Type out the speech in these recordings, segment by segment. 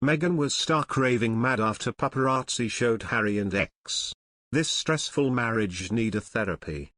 Meghan was stark raving mad after paparazzi showed Harry&Ex. This stressful marriage need a therapy.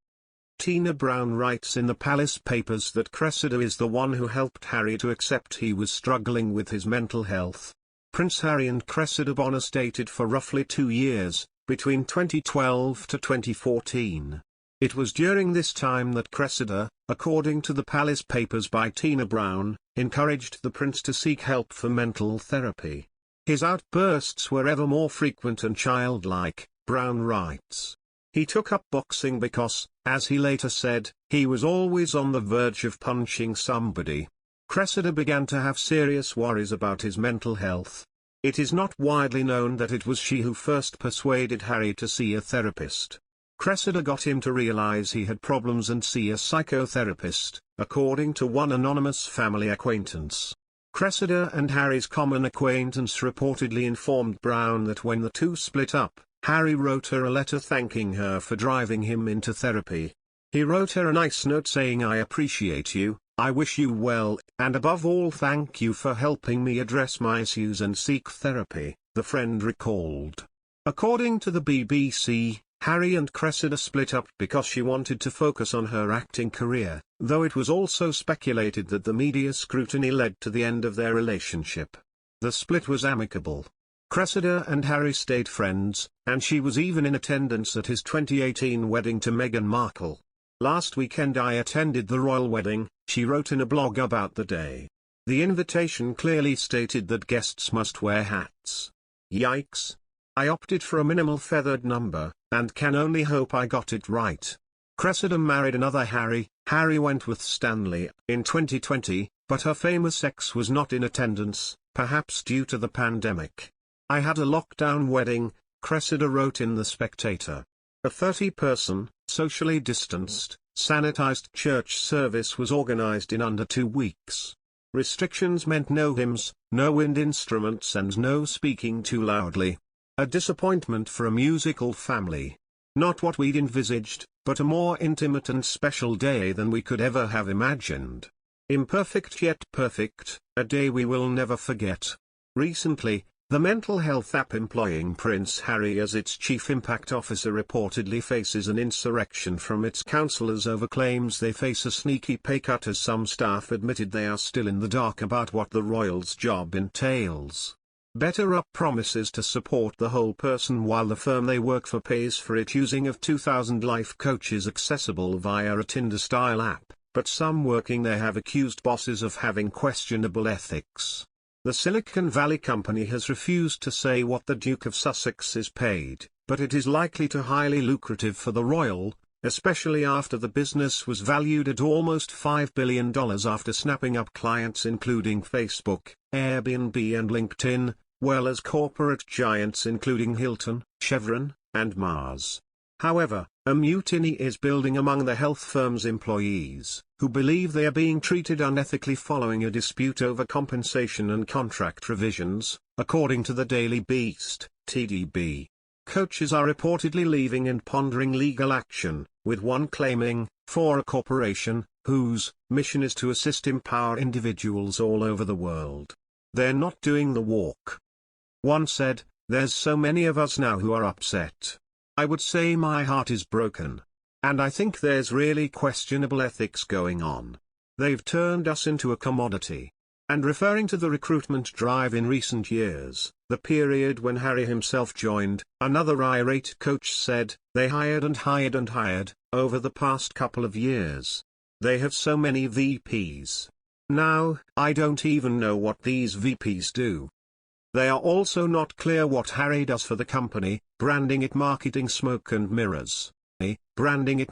Tina Brown writes in the Palace Papers that Cressida is the one who helped Harry to accept he was struggling with his mental health. Prince Harry and Cressida Bonas dated for roughly 2 years, between 2012 to 2014. It was during this time that Cressida, according to the Palace Papers by Tina Brown, encouraged the prince to seek help for mental therapy. His outbursts were ever more frequent and childlike, Brown writes. He took up boxing because, as he later said, he was always on the verge of punching somebody. Cressida began to have serious worries about his mental health. It is not widely known that it was she who first persuaded Harry to see a therapist. Cressida got him to realize he had problems and see a psychotherapist, according to one anonymous family acquaintance. Cressida and Harry's common acquaintance reportedly informed Brown that when the two split up, Harry wrote her a letter thanking her for driving him into therapy. He wrote her a nice note saying, "I appreciate you, I wish you well, and above all thank you for helping me address my issues and seek therapy," the friend recalled. According to the BBC, Harry and Cressida split up because she wanted to focus on her acting career, though it was also speculated that the media scrutiny led to the end of their relationship. The split was amicable. Cressida and Harry stayed friends, and she was even in attendance at his 2018 wedding to Meghan Markle. "Last weekend I attended the royal wedding," she wrote in a blog about the day. The invitation clearly stated that guests must wear hats. Yikes. I opted for a minimal feathered number, and can only hope I got it right. Cressida married another Harry, Harry Wentworth Stanley, in 2020, but her famous ex was not in attendance, perhaps due to the pandemic. "I had a lockdown wedding," Cressida wrote in The Spectator. A 30-person, socially distanced, sanitized church service was organized in under 2 weeks. Restrictions meant no hymns, no wind instruments and no speaking too loudly. A disappointment for a musical family. Not what we'd envisaged, but a more intimate and special day than we could ever have imagined. Imperfect yet perfect, a day we will never forget. Recently, the mental health app employing Prince Harry as its chief impact officer reportedly faces an insurrection from its counselors over claims they face a sneaky pay cut, as some staff admitted they are still in the dark about what the royals' job entails. BetterUp promises to support the whole person while the firm they work for pays for it using of 2,000 life coaches accessible via a Tinder-style app, but some working there have accused bosses of having questionable ethics. The Silicon Valley company has refused to say what the Duke of Sussex is paid, but it is likely to be highly lucrative for the royal, especially after the business was valued at almost $5 billion after snapping up clients including Facebook, Airbnb and LinkedIn, well as corporate giants including Hilton, Chevron, and Mars. However, a mutiny is building among the health firm's employees, who believe they are being treated unethically following a dispute over compensation and contract revisions, according to the Daily Beast, TDB. Coaches are reportedly leaving and pondering legal action, with one claiming, for a corporation, whose mission is to empower individuals all over the world. They're not doing the walk. One said, "There's so many of us now who are upset. I would say my heart is broken. And I think there's really questionable ethics going on. They've turned us into a commodity." And referring to the recruitment drive in recent years, the period when Harry himself joined, another irate coach said, "They hired and hired and hired, over the past couple of years. They have so many VPs. Now, I don't even know what these VPs do." They are also not clear what Harry does for the company, branding it marketing smoke and mirrors. Branding it